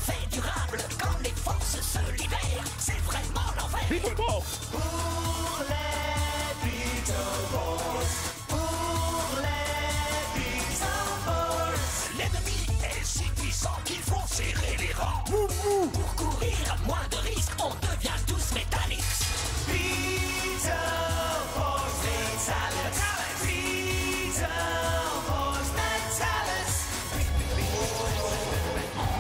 fait durable. Quand les forces se libèrent, c'est vraiment l'enfer. Beetleborgs. Pour les Beetleborgs. Pour les Beetleborgs. L'ennemi est si puissant qu'il faut serrer les rangs. Pour courir moins de risques, on devient tous métalliques. Beetleborgs Métallics. Beetleborgs Métallics.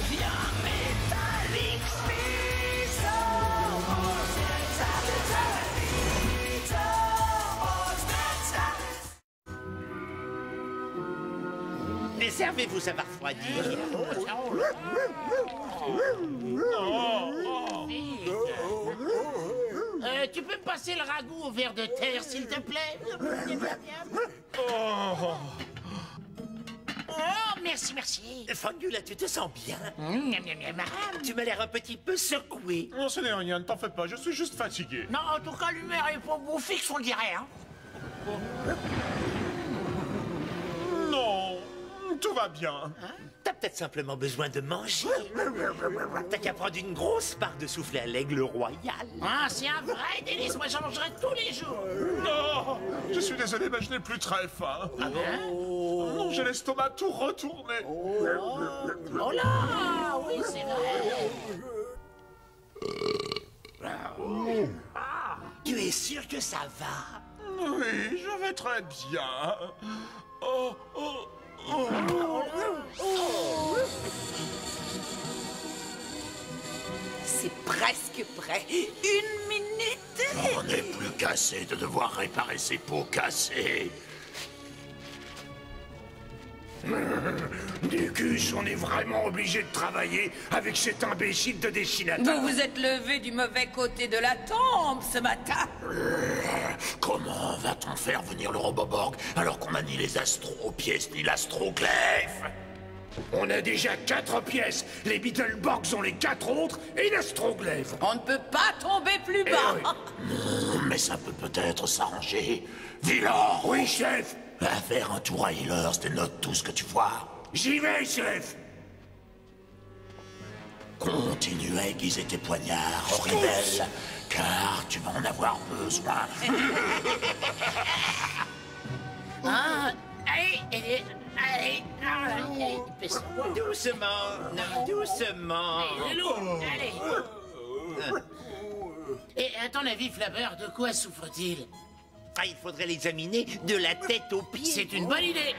Viens Métallics. Beetleborgs Métallics. Beetleborgs Métallics. Servez-vous, ça va refroidir. Tu peux me passer le ragoût au verre de terre, s'il te plaît? Oh. Oh, merci, merci. Fangula, tu te sens bien? Miam, miam, miam. Tu m'as l'air un petit peu secoué. Non, ce n'est rien, ne t'en fais pas, je suis juste fatigué. Non, en tout cas, l'humeur est pas beau fixe, on dirait, hein. Non, tout va bien. T'as peut-être simplement besoin de manger. T'as qu'à prendre une grosse part de soufflé à l'aigle royal. Ah, c'est un vrai délice, moi j'en mangerai tous les jours. Non, je suis désolé, mais je n'ai plus très faim. Ah bon? Non, j'ai l'estomac tout retourné. Oh là, oui, c'est vrai. Tu es sûr que ça va? Oui, je vais très bien. Oh, oh, oh. C'est presque prêt. 1 minute. On n'est plus qu'assez de devoir réparer ces pots cassés. Ducus, on est vraiment obligé de travailler avec cet imbécile de dessinateur. Vous vous êtes levé du mauvais côté de la tombe ce matin. Comment va-t-on faire venir le Roboborg alors qu'on n'a ni les astro-pièces ni l'astroglyphe? On a déjà 4 pièces, les Beetleborgs ont les 4 autres et l'astroglyphe. On ne peut pas tomber plus Eh bas. oui. Mais ça peut peut-être s'arranger. Villor! Oui, chef! Va faire un tour à Hillhurst et note tout ce que tu vois. J'y vais, chef! Continue à aiguiser tes poignards, Horribel, car tu vas en avoir besoin. Ah, allez, Doucement, doucement. allez. Et à ton avis, Flabber, de quoi souffre-t-il? Ah, il faudrait l'examiner de la tête aux pieds. C'est une bonne idée.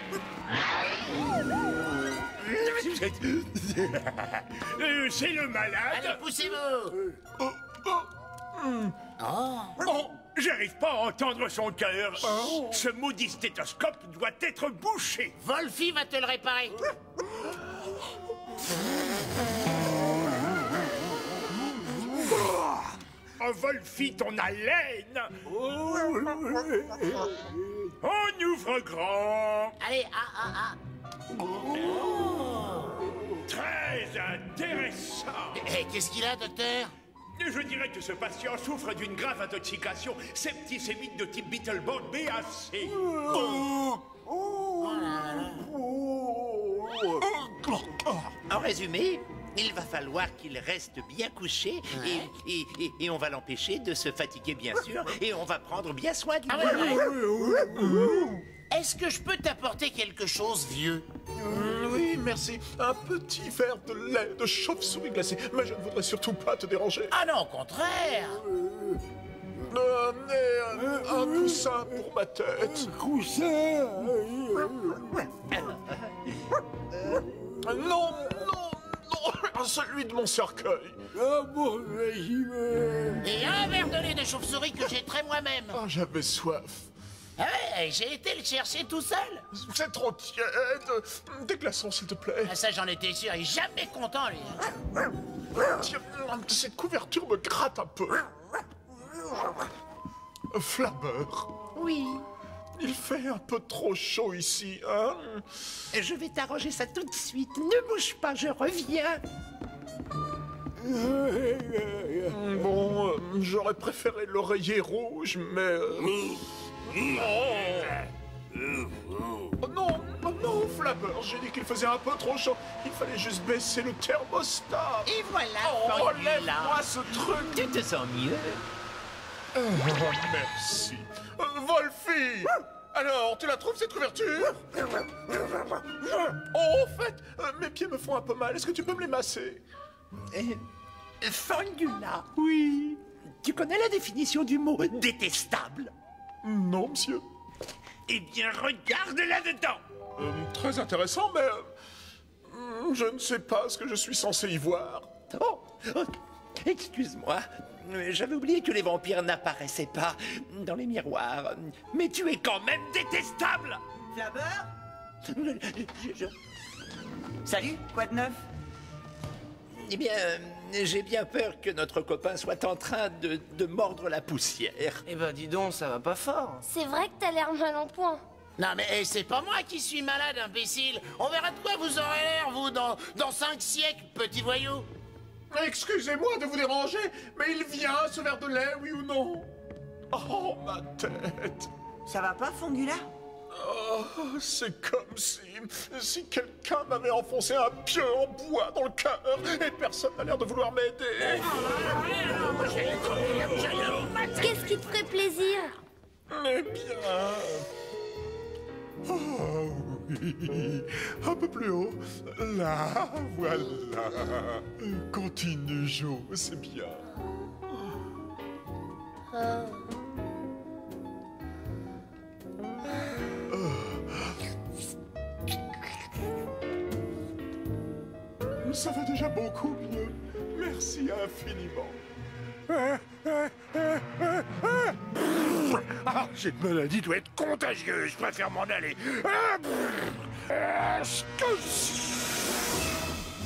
C'est le malade. Allez, poussez-vous. Oh, j'arrive pas à entendre son cœur. Ce maudit stéthoscope doit être bouché. Wolfie va te le réparer. Oh, Wolfie, ton haleine. On ouvre grand. Allez, Très intéressant. Qu'est-ce qu'il a, docteur? Je dirais que ce patient souffre d'une grave intoxication septicémique de type Beetleborg BAC. En résumé, il va falloir qu'il reste bien couché et on va l'empêcher de se fatiguer, bien sûr, et on va prendre bien soin de lui. Est-ce que je peux t'apporter quelque chose, vieux? Oui, merci. Un petit verre de lait de chauve-souris glacé. Mais je ne voudrais surtout pas te déranger. Ah non, au contraire. Un coussin pour ma tête. Non, celui de mon cercueil. Et un verre de lait de chauve-souris que j'ai trait moi-même. Ah, j'avais soif. Ah ouais, j'ai été le chercher tout seul. C'est trop tiède. Des glaçons, s'il te plaît. Ah, ça, j'en étais sûr. Il est jamais content, lui. Tiens, cette couverture me gratte un peu. Flabber. Oui, Il fait un peu trop chaud ici, hein? je vais t'arranger ça tout de suite. Ne bouge pas, je reviens. Bon, j'aurais préféré l'oreiller rouge, mais... Oh non, non, Flapper, j'ai dit qu'il faisait un peu trop chaud. Il fallait juste baisser le thermostat. Et voilà, Oh, Fangula. enlève-moi ce truc. Tu te sens mieux? Merci. Wolfie, alors, tu la trouves cette couverture? Oh, au fait, mes pieds me font un peu mal. Est-ce que tu peux me les masser? Fangula. Oui. Tu connais la définition du mot détestable? Non, monsieur. Eh bien, regarde là-dedans. Très intéressant, mais je ne sais pas ce que je suis censé y voir. Oh, excuse-moi. J'avais oublié que les vampires n'apparaissaient pas dans les miroirs. Mais tu es quand même détestable. Flabber? Je- Salut, quoi de neuf? Eh bien, j'ai bien peur que notre copain soit en train de mordre la poussière. Eh ben dis donc, ça va pas fort. C'est vrai que t'as l'air mal en point. Non mais c'est pas moi qui suis malade, imbécile. On verra de quoi vous aurez l'air, vous, dans 5 siècles, petit voyou. Excusez-moi de vous déranger, mais il vient, ce verre de lait, oui ou non? Oh, ma tête. Ça va pas, Fangula? Oh, c'est comme si quelqu'un m'avait enfoncé un pieu en bois dans le cœur et personne n'a l'air de vouloir m'aider. Qu'est-ce qui te ferait plaisir? Eh bien... Oh oui, un peu plus haut. Là, voilà. Continue, Jo, c'est bien. Ça va déjà beaucoup mieux. Merci infiniment. Ah, cette maladie doit être contagieuse, je préfère m'en aller.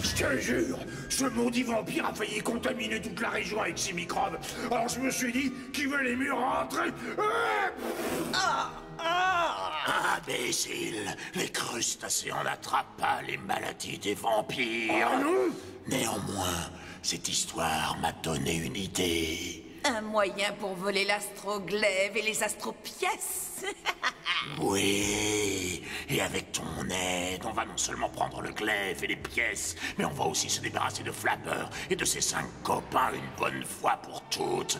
Je te jure, ce maudit vampire a failli contaminer toute la région avec ses microbes. Alors je me suis dit qu'il valait mieux rentrer. Imbécile, les crustacés en attrapent pas les maladies des vampires. Ah non? Néanmoins, cette histoire m'a donné une idée. Un moyen pour voler l'astroglaive et les astropièces. Oui, et avec ton aide, on va non seulement prendre le glaive et les pièces, mais on va aussi se débarrasser de Flapper et de ses 5 copains une bonne fois pour toutes.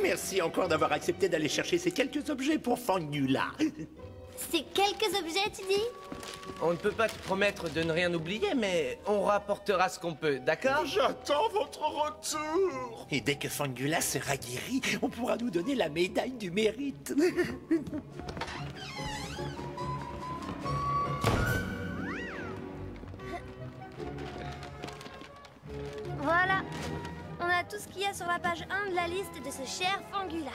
Merci encore d'avoir accepté d'aller chercher ces quelques objets pour Fangula. C'est quelques objets, tu dis? On ne peut pas te promettre de ne rien oublier, mais on rapportera ce qu'on peut, d'accord? J'attends votre retour. Et dès que Fangula sera guéri, on pourra nous donner la médaille du mérite. Voilà. On a tout ce qu'il y a sur la page 1 de la liste de ce cher Fangula.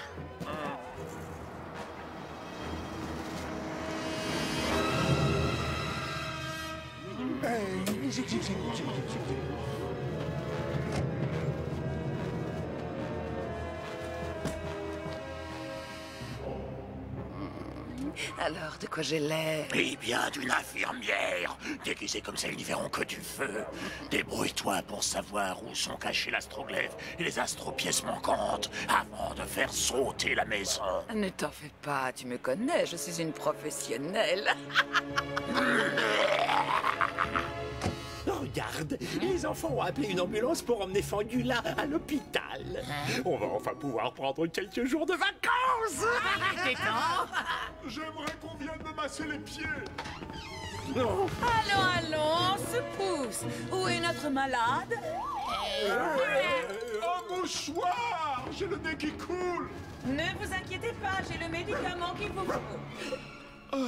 Alors, de quoi j'ai l'air? Eh bien, d'une infirmière. Déguisée comme ça, ils n'y verront que du feu. Débrouille-toi pour savoir où sont cachés l'astroglaive et les astropièces manquantes avant de faire sauter la maison. Ne t'en fais pas, tu me connais, je suis une professionnelle. Regarde, les enfants ont appelé une ambulance pour emmener Fangula à l'hôpital. On va enfin pouvoir prendre quelques jours de vacances. J'aimerais qu'on vienne me masser les pieds. Allons, on se pousse. Où est notre malade? Un mouchoir. J'ai le nez qui coule. Ne vous inquiétez pas, j'ai le médicament qu'il vous faut.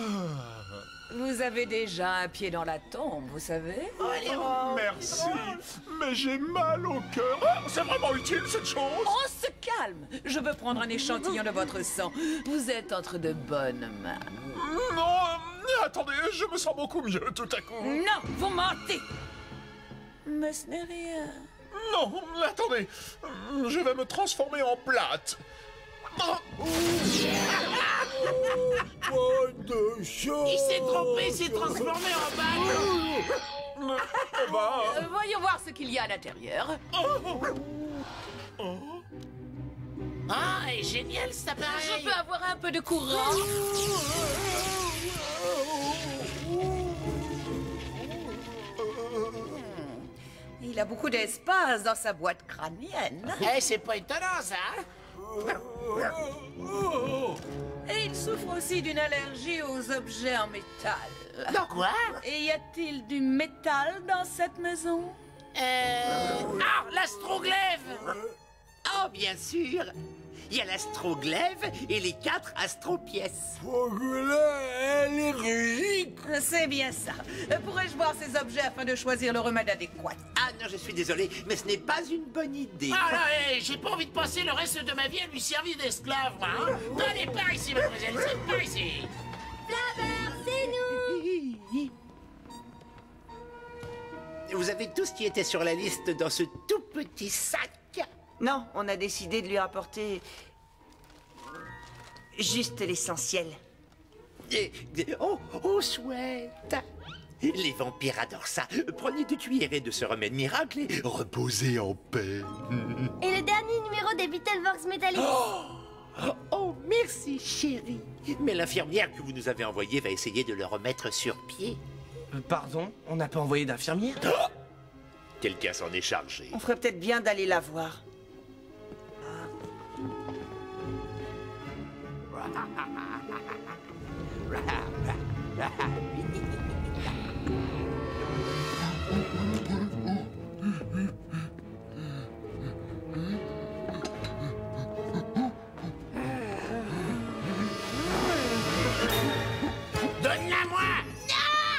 Vous avez déjà un pied dans la tombe, vous savez? Merci, mais j'ai mal au cœur. Oh, c'est vraiment utile cette chose. On se calme. Je veux prendre un échantillon de votre sang. Vous êtes entre de bonnes mains. Non, attendez, je me sens beaucoup mieux tout à coup. Non, vous mentez. Mais ce n'est rien. Non, attendez, je vais me transformer en plate. Il s'est trompé, il s'est transformé en bague. Voyons voir ce qu'il y a à l'intérieur. Ah, est génial cet appareil. Je peux avoir un peu de courant? Il a beaucoup d'espace dans sa boîte crânienne. Eh, c'est pas étonnant, ça. Et il souffre aussi d'une allergie aux objets en métal. Dans quoi? Et y a-t-il du métal dans cette maison? Ah, l'astroglaive. Oh, bien sûr. Il y a l'astroglaive et les 4 astropièces. C'est bien ça. Pourrais-je voir ces objets afin de choisir le remède adéquat? Ah non, je suis désolé, mais ce n'est pas une bonne idée. Ah là, j'ai pas envie de passer le reste de ma vie à lui servir d'esclave, moi. Hein? Allez, par ici, mademoiselle, c'est par ici. Flaveur, c'est nous. Vous avez tout ce qui était sur la liste dans ce tout petit sac. Non, on a décidé de lui rapporter juste l'essentiel. Oh, chouette. Les vampires adorent ça. Prenez 2 cuillerées de ce remède miracle et reposez en paix. Et le dernier numéro des Beetleborgs métalliques. Oh, merci, chérie. Mais l'infirmière que vous nous avez envoyée va essayer de le remettre sur pied. Pardon, on n'a pas envoyé d'infirmière? Quelqu'un s'en est chargé. On ferait peut-être bien d'aller la voir. Donne-la-moi. Non.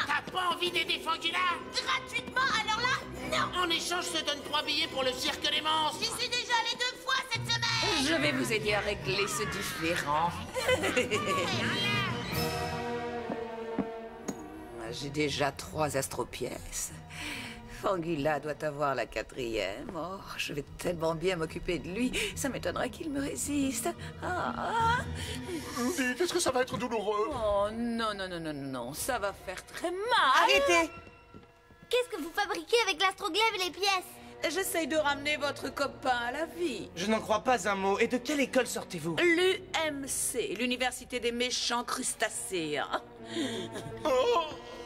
T'as pas envie d'aider Fangula? Gratuitement, alors là, non. En échange, je te donne 3 billets pour le cirque des monstres. J'y suis déjà allée 2 fois cette semaine. Je vais vous aider à régler ce différend. J'ai déjà 3 astropièces. Fangula doit avoir la 4e. Oh, je vais tellement bien m'occuper de lui. Ça m'étonnerait qu'il me résiste. Dites, est-ce que ça va être douloureux? Oh, non, non, non, non, non. Ça va faire très mal. Arrêtez! Qu'est-ce que vous fabriquez avec l'astroglaive et les pièces? J'essaye de ramener votre copain à la vie. Je n'en crois pas un mot. Et de quelle école sortez-vous? L'UMC, l'Université des méchants crustacés.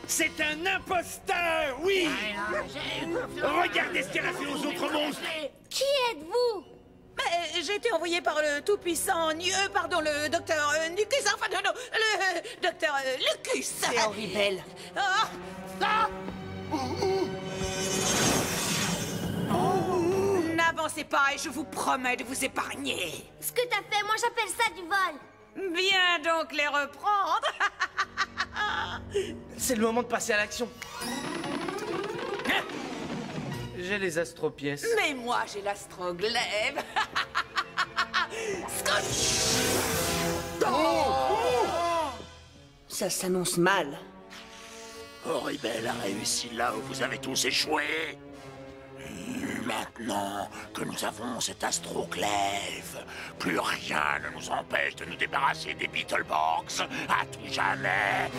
C'est un imposteur, oui. Regardez ce qu'elle a fait aux autres monstres. Qui êtes-vous? Mais j'ai été envoyé par le tout-puissant, le docteur Nucus, enfin non, le docteur Lucus. C'est horrible. N'avancez pas et je vous promets de vous épargner. Ce que t'as fait, moi j'appelle ça du vol. Viens donc les reprendre. C'est le moment de passer à l'action. J'ai les astropièces. Mais moi j'ai l'astroglaive. Ça s'annonce mal. Horrible a réussi là où vous avez tous échoué. Maintenant que nous avons cet astroglaive, plus rien ne nous empêche de nous débarrasser des Beetleborgs à tout jamais.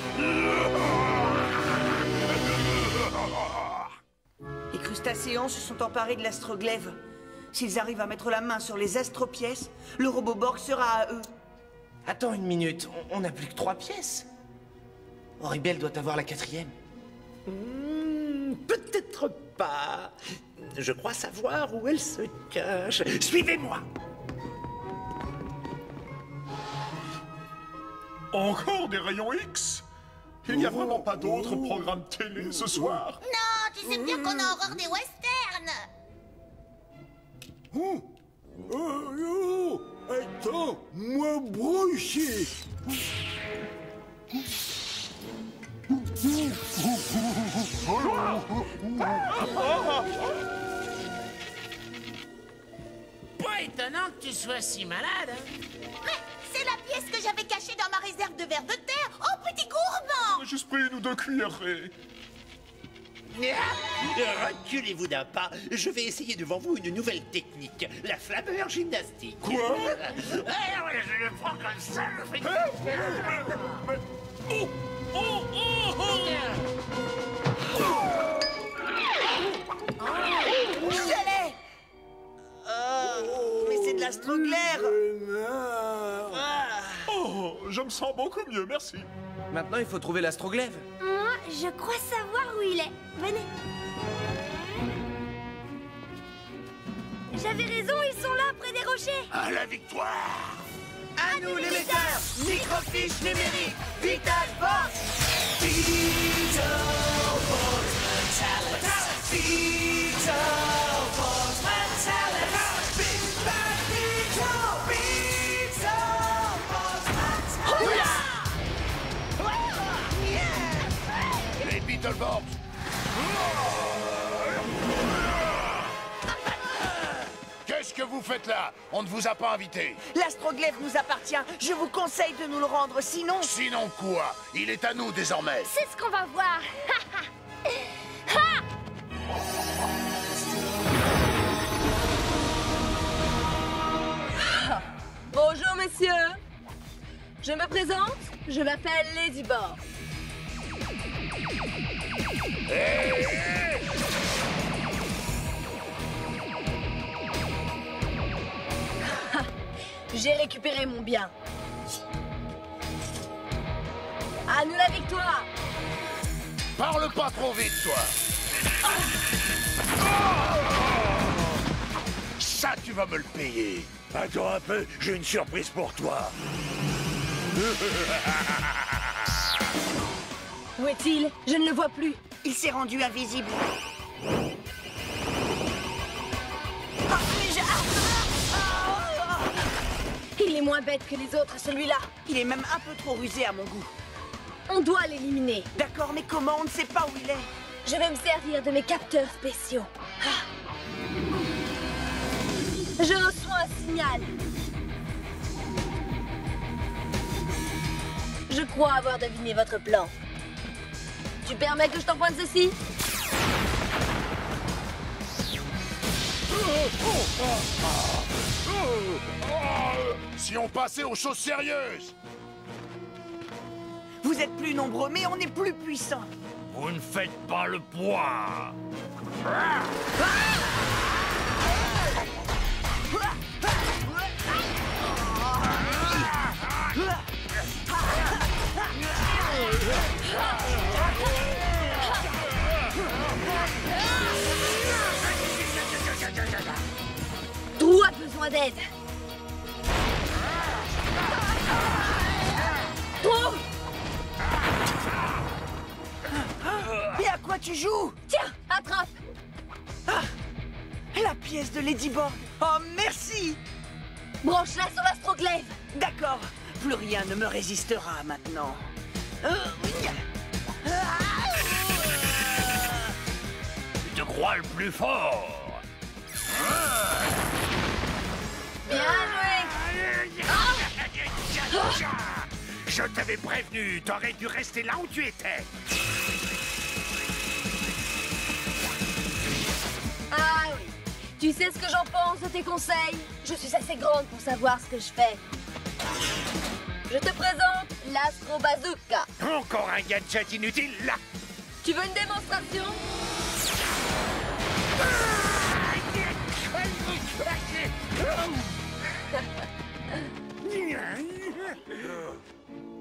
Les crustacéens se sont emparés de l'astroglaive. S'ils arrivent à mettre la main sur les astropièces, le Roboborg sera à eux. Attends une minute, on n'a plus que 3 pièces. Horrible doit avoir la 4e. Peut-être pas. Je crois savoir où elle se cache. Suivez-moi. Encore des rayons X? Il n'y a vraiment pas d'autres programmes télé ce soir? Non, tu sais bien qu'on a horreur des westerns. Attends, moi broché. Pas étonnant que tu sois si malade. Hein? Mais c'est la pièce que j'avais cachée dans ma réserve de vers de terre. Oh, petit gourmand! Juste pris nous 2 cuillerées. Reculez-vous d'un pas, je vais essayer devant vous une nouvelle technique, la flammeur gymnastique. Quoi? Je le prends comme ça, je fais... Je l'ai. Mais c'est de l'astroglaire. Oh, je me sens beaucoup mieux, merci. Maintenant, il faut trouver l'astroglaive. Moi, je crois savoir où il est. Venez. J'avais raison, ils sont là, près des rochers. À la victoire! À nous les metteurs. Microfiche numérique. Vital Force. Les Beetleborgs! Qu'est-ce que vous faites là? On ne vous a pas invité. L'astroglaive nous appartient. Je vous conseille de nous le rendre, sinon... Sinon quoi? Il est à nous désormais. C'est ce qu'on va voir. Bonjour messieurs. Je me présente, je m'appelle Ladybug. J'ai récupéré mon bien. À nous la victoire. Parle pas trop vite, toi. Ça, tu vas me le payer. Attends un peu, j'ai une surprise pour toi. Où est-il? Je ne le vois plus. Il s'est rendu invisible. Il est moins bête que les autres, celui-là. Il est même un peu trop rusé à mon goût. On doit l'éliminer. D'accord, mais comment? On ne sait pas où il est. Je vais me servir de mes capteurs spéciaux. Ah. Je reçois un signal. Je crois avoir deviné votre plan. Tu permets que je t'empoigne ceci? Si on passait aux choses sérieuses. Vous êtes plus nombreux, mais on est plus puissants. Vous ne faites pas le poids. Drew a besoin d'aide. Drew! Mais à quoi tu joues? Tiens, attrape! Ah, la pièce de Ladybug. Oh, merci! Branche-la sur l'astroglaive. D'accord, plus rien ne me résistera maintenant. Tu te crois le plus fort. Bien joué! Je t'avais prévenu, t'aurais dû rester là où tu étais. Ah oui. Tu sais ce que j'en pense de tes conseils? Je suis assez grande pour savoir ce que je fais. Je te présente l'Astro Bazooka. Encore un gadget inutile, là. Tu veux une démonstration?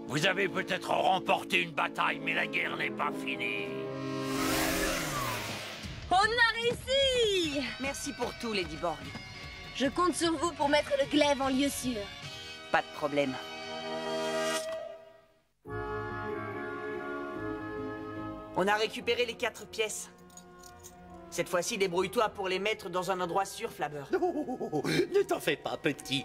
Vous avez peut-être remporté une bataille, mais la guerre n'est pas finie. On a réussi! Merci pour tout, Ladybug. Je compte sur vous pour mettre le glaive en lieu sûr. Pas de problème. On a récupéré les 4 pièces. Cette fois-ci, débrouille-toi pour les mettre dans un endroit sûr, Flabber. Oh, ne t'en fais pas, petit.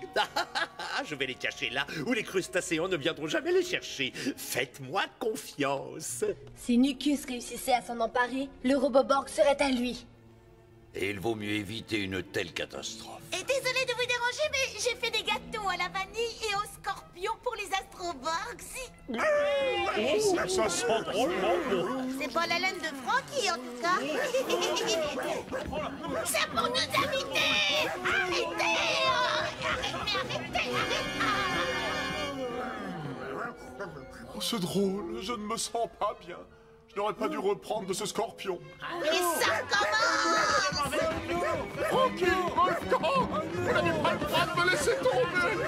Je vais les cacher là, où les crustacéens ne viendront jamais les chercher. Faites-moi confiance. Si Nucus réussissait à s'en emparer, le Roboborg serait à lui. Et il vaut mieux éviter une telle catastrophe. Et désolé de vous déranger, mais j'ai fait des gâteaux à la vanille et aux scorpions pour les astroborgs. Ça sent drôlement bon. C'est pas la laine de Francky, en tout cas. C'est pour nous inviter. Arrêtez. Arrêtez. Oh, c'est drôle, je ne me sens pas bien. Je n'aurais pas dû reprendre de ce scorpion. Et ça commence. Francky, Wolfgang, vous n'avez pas le droit de me laisser tomber.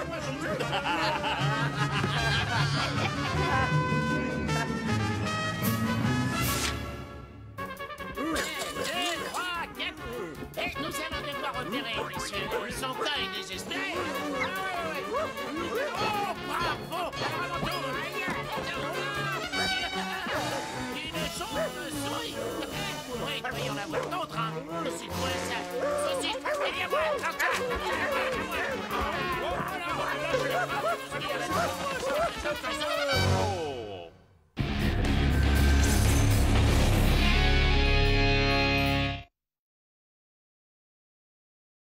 Et nous allons devoir repérer, messieurs. Ils sont cas et désespérés. Oh, bravo. Une chauve-souris. Oui, il doit y en avoir d'autres, hein. C'est quoi ça? Saucisse. Et viens voir. Oh.